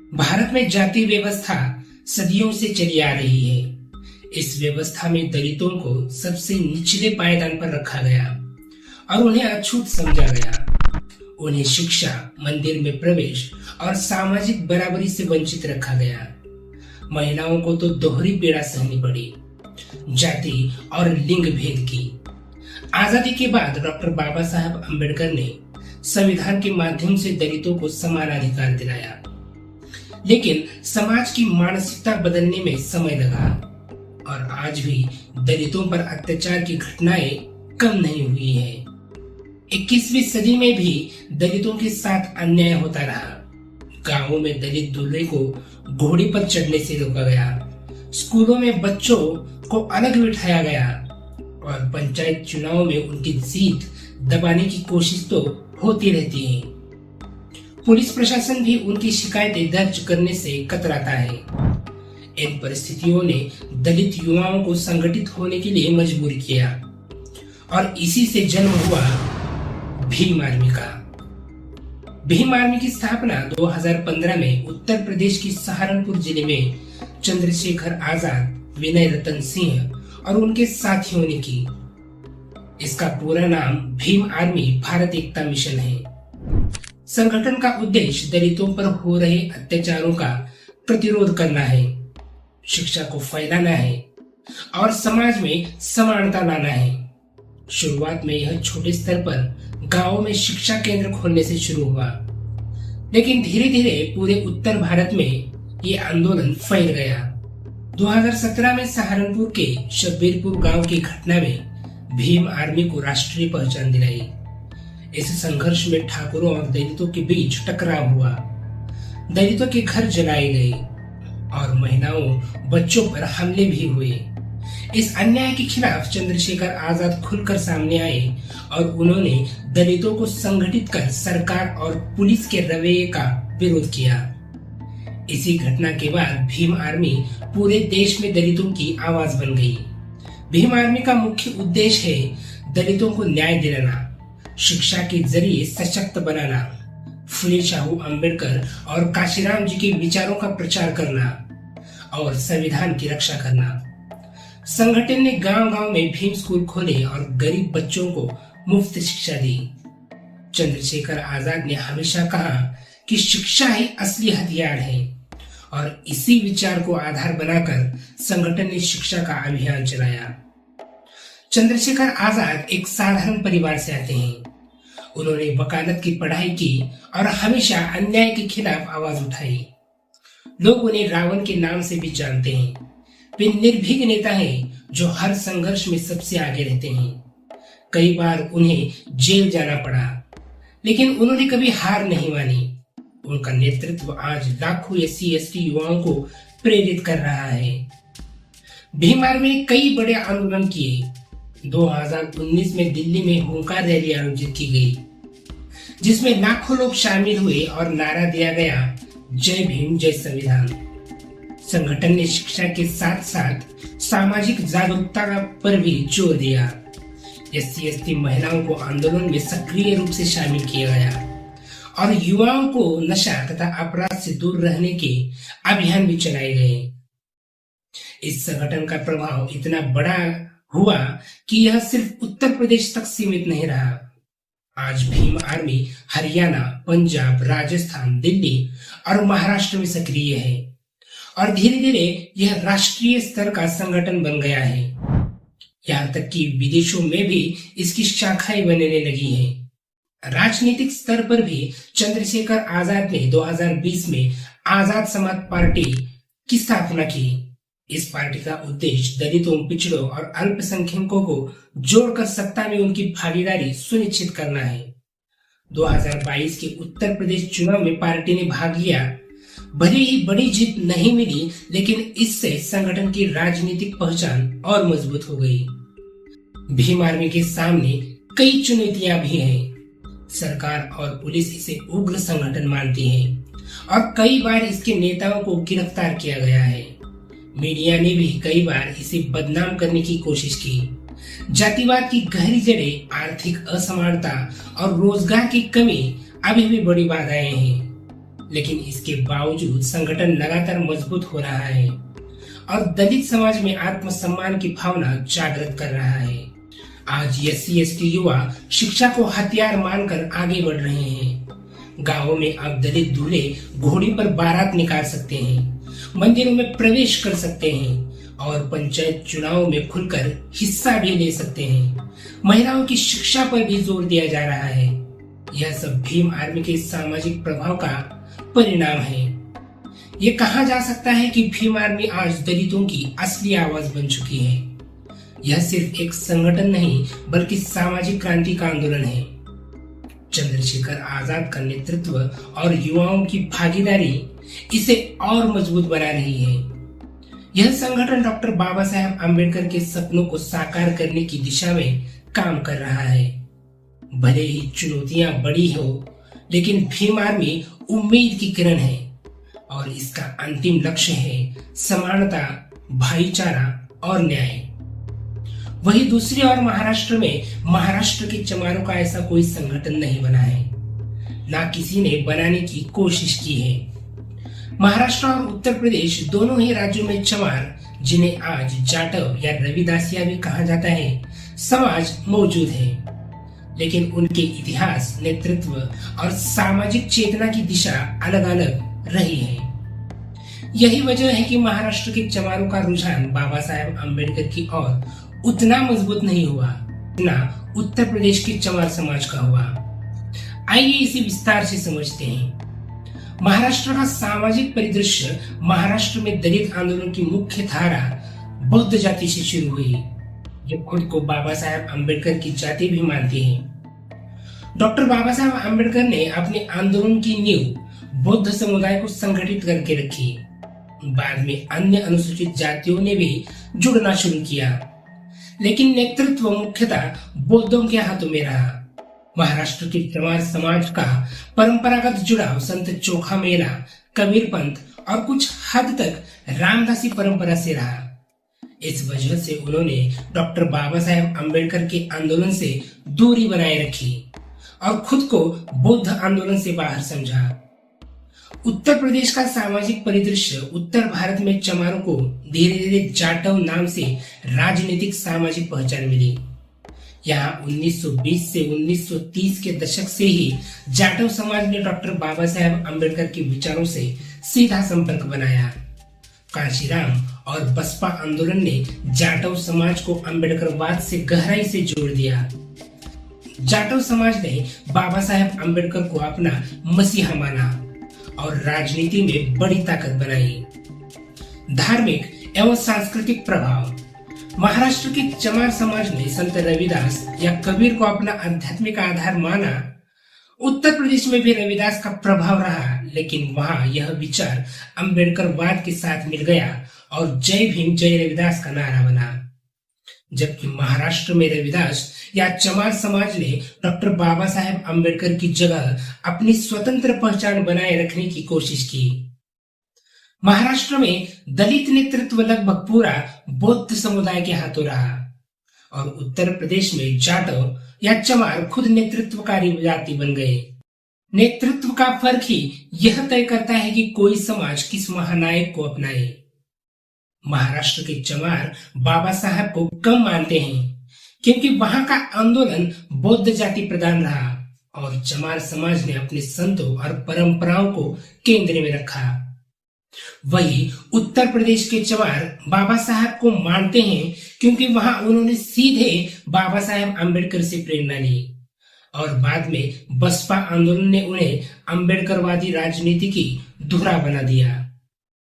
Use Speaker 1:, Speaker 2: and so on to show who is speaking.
Speaker 1: भारत में जाति व्यवस्था सदियों से चली आ रही है। इस व्यवस्था में दलितों को सबसे निचले पायदान पर रखा गया और उन्हें अछूत समझा गया। उन्हें शिक्षा, मंदिर में प्रवेश और सामाजिक बराबरी से वंचित रखा गया। महिलाओं को तो दोहरी पीड़ा सहनी पड़ी, जाति और लिंग भेद की। आजादी के बाद डॉक्टर बाबा साहब अम्बेडकर ने संविधान के माध्यम से दलितों को समान अधिकार दिलाया, लेकिन समाज की मानसिकता बदलने में समय लगा और आज भी दलितों पर अत्याचार की घटनाएं कम नहीं हुई है। 21वीं सदी में भी दलितों के साथ अन्याय होता रहा। गांवों में दलित दूल्हे को घोड़ी पर चढ़ने से रोका गया, स्कूलों में बच्चों को अलग बिठाया गया और पंचायत चुनाव में उनकी जीत दबाने की कोशिश तो होती रहती है। पुलिस प्रशासन भी उनकी शिकायतें दर्ज करने से कतराता है। इन परिस्थितियों ने दलित युवाओं को संगठित होने के लिए मजबूर किया और इसी से जन्म हुआ भीम आर्मी का। भीम आर्मी की स्थापना 2015 में उत्तर प्रदेश की सहारनपुर जिले में चंद्रशेखर आजाद, विनय रतन सिंह और उनके साथियों ने की। इसका पूरा नाम भीम आर्मी भारत एकता मिशन है। संगठन का उद्देश्य दलितों पर हो रहे अत्याचारों का प्रतिरोध करना है, शिक्षा को फैलाना है और समाज में समानता लाना है। शुरुआत में यह छोटे स्तर पर गांवों में शिक्षा केंद्र खोलने से शुरू हुआ, लेकिन धीरे धीरे पूरे उत्तर भारत में ये आंदोलन फैल गया। 2017 में सहारनपुर के शब्बीरपुर गांव की घटना में भीम आर्मी को राष्ट्रीय पहचान दिलाई। इस संघर्ष में ठाकुरों और दलितों के बीच टकराव हुआ, दलितों के घर जलाए गए और महिलाओं, बच्चों पर हमले भी हुए। इस अन्याय के खिलाफ चंद्रशेखर आजाद खुलकर सामने आए और उन्होंने दलितों को संगठित कर सरकार और पुलिस के रवैये का विरोध किया। इसी घटना के बाद भीम आर्मी पूरे देश में दलितों की आवाज बन गई। भीम आर्मी का मुख्य उद्देश्य है दलितों को न्याय दिलाना, शिक्षा के जरिए सशक्त बनाना, फुले शाहू अम्बेडकर और काशीराम जी के विचारों का प्रचार करना और संविधान की रक्षा करना। संगठन ने गांव-गांव में भीम स्कूल खोले और गरीब बच्चों को मुफ्त शिक्षा दी। चंद्रशेखर आजाद ने हमेशा कहा कि शिक्षा ही असली हथियार है और इसी विचार को आधार बनाकर संगठन ने शिक्षा का अभियान चलाया। चंद्रशेखर आजाद एक साधारण परिवार से आते हैं। उन्होंने वकालत की पढ़ाई की और हमेशा अन्याय के खिलाफ आवाज उठाई। लोग उन्हें रावण के नाम से भी जानते हैं। वे निर्भीक नेता हैं जो हर संघर्ष में सबसे आगे रहते हैं। कई बार उन्हें जेल जाना पड़ा, लेकिन उन्होंने कभी हार नहीं मानी। उनका नेतृत्व आज लाखों SC/ST युवाओं को प्रेरित कर रहा है। भीम आर्मी ने कई बड़े आंदोलन किए। 2019 में दिल्ली में हुंकार रैली आयोजित की गई, जिसमें लाखों लोग शामिल हुए और नारा दिया गया, जय भीम जय संविधान। संगठन ने शिक्षा के साथ साथ सामाजिक जागरूकता पर भी जोर दिया। SC/ST महिलाओं को आंदोलन में सक्रिय रूप से शामिल किया गया और युवाओं को नशा तथा अपराध से दूर रहने के अभियान भी चलाए गए। इस संगठन का प्रभाव इतना बड़ा हुआ कि यह सिर्फ उत्तर प्रदेश तक सीमित नहीं रहा। आज भीम आर्मी हरियाणा, पंजाब, राजस्थान, दिल्ली और महाराष्ट्र में सक्रिय है और धीरे धीरे यह राष्ट्रीय स्तर का संगठन बन गया है। यहाँ तक कि विदेशों में भी इसकी शाखाएं बनने लगी हैं। राजनीतिक स्तर पर भी चंद्रशेखर आजाद ने 2020 में आजाद समाज पार्टी की स्थापना की। इस पार्टी का उद्देश्य दलितों, पिछड़ों और अल्पसंख्यकों को जोड़कर सत्ता में उनकी भागीदारी सुनिश्चित करना है। 2022 के उत्तर प्रदेश चुनाव में पार्टी ने भाग लिया। भले ही बड़ी जीत नहीं मिली, लेकिन इससे संगठन की राजनीतिक पहचान और मजबूत हो गई। भीम आर्मी के सामने कई चुनौतियां भी हैं। सरकार और पुलिस इसे उग्र संगठन मानती है और कई बार इसके नेताओं को गिरफ्तार किया गया है। मीडिया ने भी कई बार इसे बदनाम करने की कोशिश की। जातिवाद की गहरी जड़ें, आर्थिक असमानता और रोजगार की कमी अभी भी बड़ी बाधाएं हैं। लेकिन इसके बावजूद संगठन लगातार मजबूत हो रहा है और दलित समाज में आत्मसम्मान की भावना जागृत कर रहा है। आज SC/ST युवा शिक्षा को हथियार मानकर आगे बढ़ रहे हैं। गांवों में अब दलित दूल्हे घोड़ी पर बारात निकाल सकते हैं, मंदिरों में प्रवेश कर सकते हैं और पंचायत चुनाव में खुलकर हिस्सा भी ले सकते हैं। महिलाओं की शिक्षा पर भी जोर दिया जा रहा है। यह सब भीम आर्मी के सामाजिक प्रभाव का परिणाम है। ये कहा जा सकता है कि भीम आर्मी आज दलितों की असली आवाज बन चुकी है। यह सिर्फ एक संगठन नहीं बल्कि सामाजिक क्रांति का आंदोलन है। चंद्रशेखर आजाद का नेतृत्व और युवाओं की भागीदारी इसे और मजबूत बना रही है। यह संगठन डॉक्टर बाबा साहेब अम्बेडकर के सपनों को साकार करने की दिशा में काम कर रहा है। भले ही चुनौतियां बड़ी हो, लेकिन भीम आर्मी उम्मीद की किरण है और इसका अंतिम लक्ष्य है समानता, भाईचारा और न्याय। वही दूसरी ओर महाराष्ट्र के चमारों का ऐसा कोई संगठन नहीं बना है, ना किसी ने बनाने की कोशिश की है। महाराष्ट्र और उत्तर प्रदेश दोनों ही राज्यों में चमार, जिन्हें आज जाटव या रविदासिया भी कहा जाता है, समाज मौजूद है, लेकिन उनके इतिहास, नेतृत्व और सामाजिक चेतना की दिशा अलग अलग रही है। यही वजह है कि महाराष्ट्र के चमारों का रुझान बाबा साहेब अम्बेडकर की ओर उतना मजबूत नहीं हुआ जितना उत्तर प्रदेश के चमार समाज का हुआ। आइए इसे विस्तार से समझते हैं। महाराष्ट्र का सामाजिक परिदृश्य महाराष्ट्र में दलित आंदोलन की मुख्य धारा बौद्ध जाति से शुरू हुई, जो खुद को बाबा साहेब अम्बेडकर की जाति भी मानते हैं। डॉक्टर बाबा साहेब अम्बेडकर ने अपने आंदोलन की नींव बौद्ध समुदाय को संगठित करके रखी। बाद में अन्य अनुसूचित जातियों ने भी जुड़ना शुरू किया, लेकिन नेतृत्व मुख्यतः बौद्धों के हाथों में रहा। महाराष्ट्र के चमार समाज का परंपरागत जुड़ाव संत चोखा मेला, कबीर पंथ और कुछ हद तक रामदासी परंपरा से रहा। इस वजह से उन्होंने डॉक्टर बाबा साहेब अम्बेडकर के आंदोलन से दूरी बनाए रखी और खुद को बौद्ध आंदोलन से बाहर समझा। उत्तर प्रदेश का सामाजिक परिदृश्य उत्तर भारत में चमारों को धीरे धीरे जाटव नाम से राजनीतिक सामाजिक पहचान मिली। यहाँ 1920 से 1930 के दशक से ही जाटव समाज ने डॉक्टर बाबा साहेब अम्बेडकर के विचारों से सीधा संपर्क बनाया। कांशीराम और बसपा आंदोलन ने जाटव समाज को अम्बेडकरवाद से गहराई से जोड़ दिया। जाटव समाज ने बाबा साहेब अम्बेडकर को अपना मसीहा माना और राजनीति में बड़ी ताकत बनाई। धार्मिक एवं सांस्कृतिक प्रभाव। महाराष्ट्र के चमार समाज ने संत रविदास या कबीर को अपना आध्यात्मिक आधार माना। उत्तर प्रदेश में भी रविदास का प्रभाव रहा, लेकिन वहां यह विचार अम्बेडकरवाद के साथ मिल गया और जय भीम जय रविदास का नारा बना। जबकि महाराष्ट्र में रविदास या चमार समाज ने डॉक्टर बाबा साहेब अम्बेडकर की जगह अपनी स्वतंत्र पहचान बनाए रखने की कोशिश की। महाराष्ट्र में दलित नेतृत्व लगभग पूरा बौद्ध समुदाय के हाथों रहा और उत्तर प्रदेश में जाटव या चमार खुद नेतृत्वकारी जाति बन गए। नेतृत्व का फर्क ही यह तय करता है कि कोई समाज किस महानायक को अपनाए। महाराष्ट्र के चमार बाबा साहब को कम मानते हैं क्योंकि वहां का आंदोलन बौद्ध जाति प्रधान रहा और चमार समाज ने अपने संतों और परंपराओं को केंद्र में रखा। वही उत्तर प्रदेश के चमार बाबा साहब को मानते हैं क्योंकि वहां उन्होंने सीधे बाबा साहेब अम्बेडकर से प्रेरणा ली और बाद में बसपा आंदोलन ने उन्हें अम्बेडकरवादी राजनीति की धुरा बना दिया।